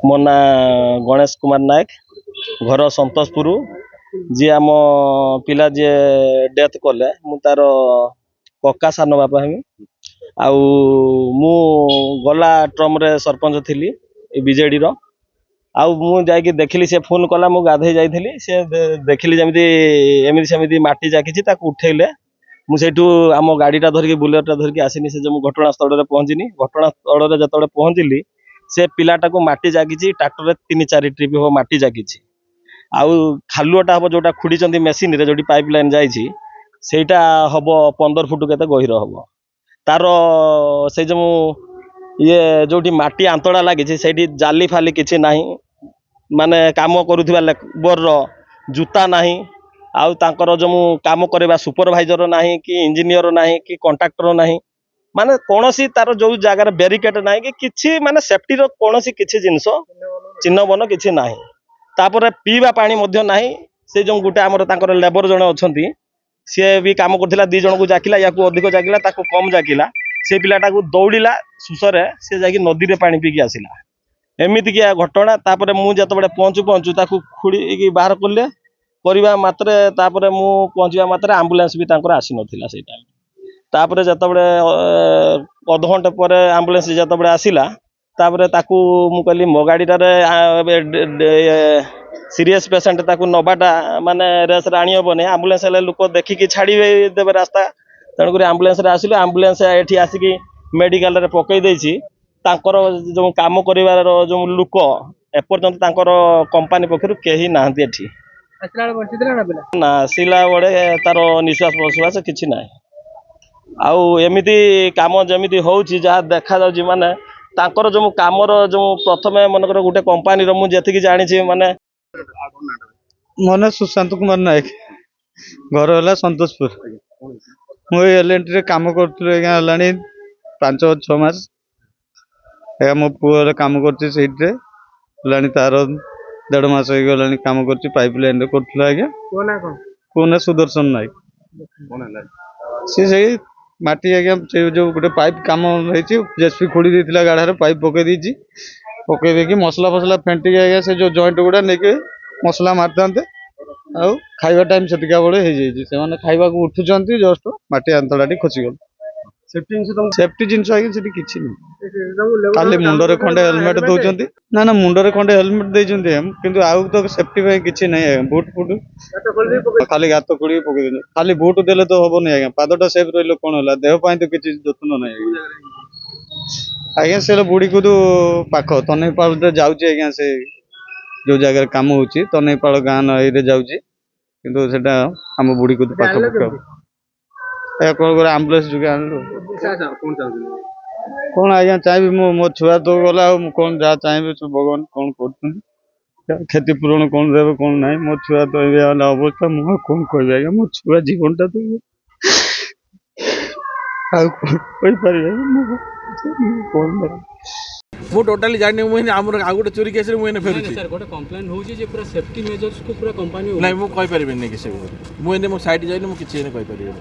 मो ना गणेश कुमार नायक घर संतोषपुर जी आम पिला जी डेथ कले मु तार कक्का सान बापा हेमी आउ मु गला ट्रम रे सरपंच थिली बीजेडी रो आउ मु जाई देखली से फोन कला मु गाधे जाइथिली से देखली जमिति एमिति सेमिति माटी जाकिछि ताकू उठेले मु सेठू आम गाड़ीटा धरिकी बुलेटटा धरिकी आसिनी से जो घटना स्थल रे पहुंचिनी घटना स्थल रे जतबे पहुंचिली से पिलाटा को माटी जागिछि ट्रैक्टर रे 3-4 ट्रिप हो माटी जागिछि आउ खालुआटा हबो जोटा खुडीचंदी मेसिन रे जोटी पाइपलाइन जाइछि सेटा हबो 15 फुट केते गहिर हबो तार से जो ये जोटी माटी आंतड़ा लागिछि सेठी जाली फाली किछि नाही माने काम करूथिबा लेबर रो जूता नाही आउ तांकर जो काम करबा सुपरवाइजर नाही कि इंजीनियर नाही कि कॉन्ट्रैक्टर नाही माने कोनोसी तार जो जगह बेरिकेड नाही कि किछि माने सेफ्टी रो कोनोसी किछि जिंस चिन्ह बन किछि नाही तापर पीवा पानी मध्य नाही से जो गुटे हमर तांकर लेबर जण अछंती से भी काम करथिला 2 जण को जाकिला या को अधिक जाकिला ताको कम जाकिला से पिलाटा को दौड़िला सुसरे से जाकी नदी रे पानी पी के आसिला एमिति कि घटना तापर मु जत बडे पहुंचू ताको खुडी की बाहर करले परिबा मात्रे तापर मु पहुंचवा मात्रे एम्बुलेंस भी तांकर आसी नथिला से टाइम तापर जत बडे अध घंटे पर एम्बुलेंस जत बडे आसिला तापर ताकू मु कहली मो गाड़ीटारे सीरियस पेशेंट ताकू नबाटा माने रेस राणी हबने एम्बुलेंस ले लोक देखिकी छाड़ी देबे रास्ता तणकर एम्बुलेंस रे आसिले एम्बुलेंस एठी आसिकी मेडिकल रे पकई देछि तांकर जो काम करिवार जो लोक एपर्यंत तांकर कंपनी पखरु केही नाहंती एठी ना सिला बड़े तार निश्वास प्रश्वास किछि नाही आउ एमिति काम जमिति होउछि जहा देखा जाउछि माने तांकर जो कामर जो प्रथमे मनकर गुटे कंपनी रो मु जेतिकी जानि छी माने मन सुशांत कुमार नायक घर होला संतोषपुर मु एलएनटी रे काम करथुले आज्ञा हलानी 5-6 मास ए मो पुअर काम करछि सेइटे हलानी तार 1.5 मास हो गलानी काम करछि पाइपलाइन रे करथुले आज्ञा कोना सुदर्शन नायक कोन हला से माटी आज्ञा जो गोटे पाइप काम होइछि जेसीबी खोडी देथिला गाढ़ा रे पाइप पके दीछि पके देकी मसला फसला फेंटी आज्ञा से जो जॉइंट गुडा नेके मसला मारतांते आउ खाइबा टाइम सेतिका बळे हे जाइछि से माने खाइबा को उठुचंती जस्ट माटी आंतडाटी खसी गल सेफ्टी जिंस आगे सेठी किछि नै खाली मुंडरे खंडे हेलमेट दोचंती ना मुंडरे खंडे हेलमेट देचंती हम किंतु आउ तो सेफ्टी भाई किछि नै बूट फुट खाली गात खोडी पके देन खाली बूट देले तो हबो नै आज्ञा पादटा सेफ रहिलो कोन होला देह पाई तो किछि जतन नै आज्ञा से बुढ़ी को तो पाख तनईपाल रे जाउची आज्ञा से जो जगह काम होची तनईपाल गाँ नई रे जाउची किंतु सेटा हम बुढ़ी को तो पाख ए कोन करे एम्बुलेंस जुगे आनलो कोन आज्ञा चाहि मो छुआ तो गला कोन जा चाहि भगवान कोन करथुन खेती पूरण कोन देबे कोन नाही मो छुआ तो ए वाला अवस्था मो कोन कहबे आज्ञा मो छुआ जीवनटा तो आ कोई परिबे मो मु टोटाली जानि मु हमर आ गोटे चोरी केस रे मु फेरुची सर गोटे कंप्लेंट होउची जे पूरा सेफ्टी मेजर्स को पूरा कंपनी नाही मु कहि परिबे नै किसे मु मो साइड जाइनि मु किछि नै कहि परिबे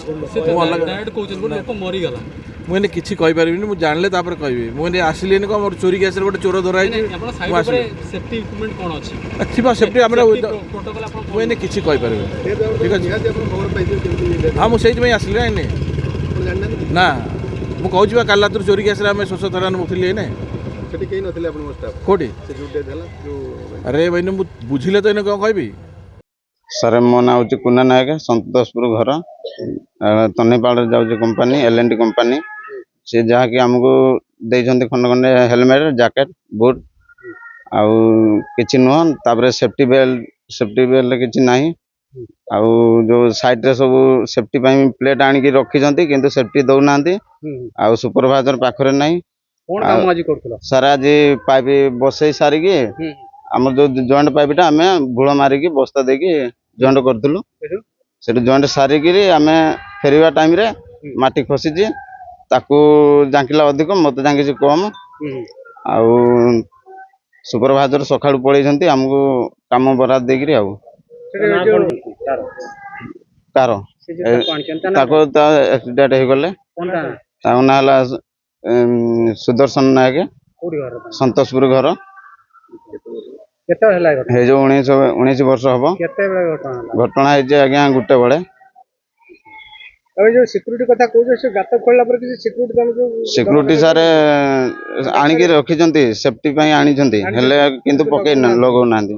से डायरेक्ट कहउछन गोटे लोक मरि गला मु नै किछि कहि परिबिनी मु जानले तापर कहबे मु नै आसिले नै को हमर चोरी केस रे गोटे चोर धराई जे अपन साइड पर सेफ्टी इक्विपमेंट कोन अछि अच्छा सेफ्टी हमरा प्रोटोकॉल अपन मु नै किछि कहि परिबे ठीक अछि अपन खबर पाइते हम सेहि में आसिले नै ना मु कहउछि बा काला तोर चोरी केस रे हम सोसो थरान मुथिले नै सेठी केही नथिले अपन स्टाफ कोठी से जुटे देला जो अरे भाई मु बुझिले तो इने को कहबी सर मो ना हूँ कुना नायक संतोषपुर घर तनईपाल जाऊँ कंपनी एलएनटी कंपनी से जहाँ कि आमको देइछन्ते खंड खंडे हेलमेट जैकेट बूट आउ किछि नुह तापर सेफ्टी बेल्ट किछि नाही आउ जो साइड रे सब सेफ्टी पाई प्लेट आनी रखी किंतु सेफ्टी दौ नांती आउ सुपरवाइजर पाखरे नाही कोन काम आज करथला सर आज पाइप बसई सारिकी हमर जो जॉइंट पाइपटा आमे भूल मारिकी बस्ता देकी जॉइंट करथलु सेट जॉइंट सारिकी आमे फेरिवा टाइम रे माटी खसीची ताकू जांकिला अधिक मते जांकिची कम आउ सुपरवाइजर सखाळु पळेछंती हमको काम बराद देकरी आउ कार ताको ता एक्सीडेंट हे गले ताको नाला सुदर्शन नायक संतोषपुर घर କେତେବେଳେ ହେଲା ଏ ଘଟଣା? ହେଇ ଯୋଉ 19 ବର୍ଷ ହବ କେତେବେଳେ ଘଟଣା ହେଲା? ଘଟଣା ହେଇଛି ଆଜ୍ଞା 1ଟା ବେଳେ। ଆଉ ଏଇ ଯୋଉ ସିକ୍ୟୁରିଟି କଥା କହୁଛ, ସେ ଗାତ ଖୋଳିଲା ପରେ କିଛି ସିକ୍ୟୁରିଟି ତମେ ଯୋଉ ସିକ୍ୟୁରିଟି ସାର୍ ଆଣିକି ରଖିଛନ୍ତି, ସେଫ୍ଟି ପାଇଁ ଆଣିଛନ୍ତି, ହେଲେ କିନ୍ତୁ ପକେଇ ଲଗଉନାହାନ୍ତି।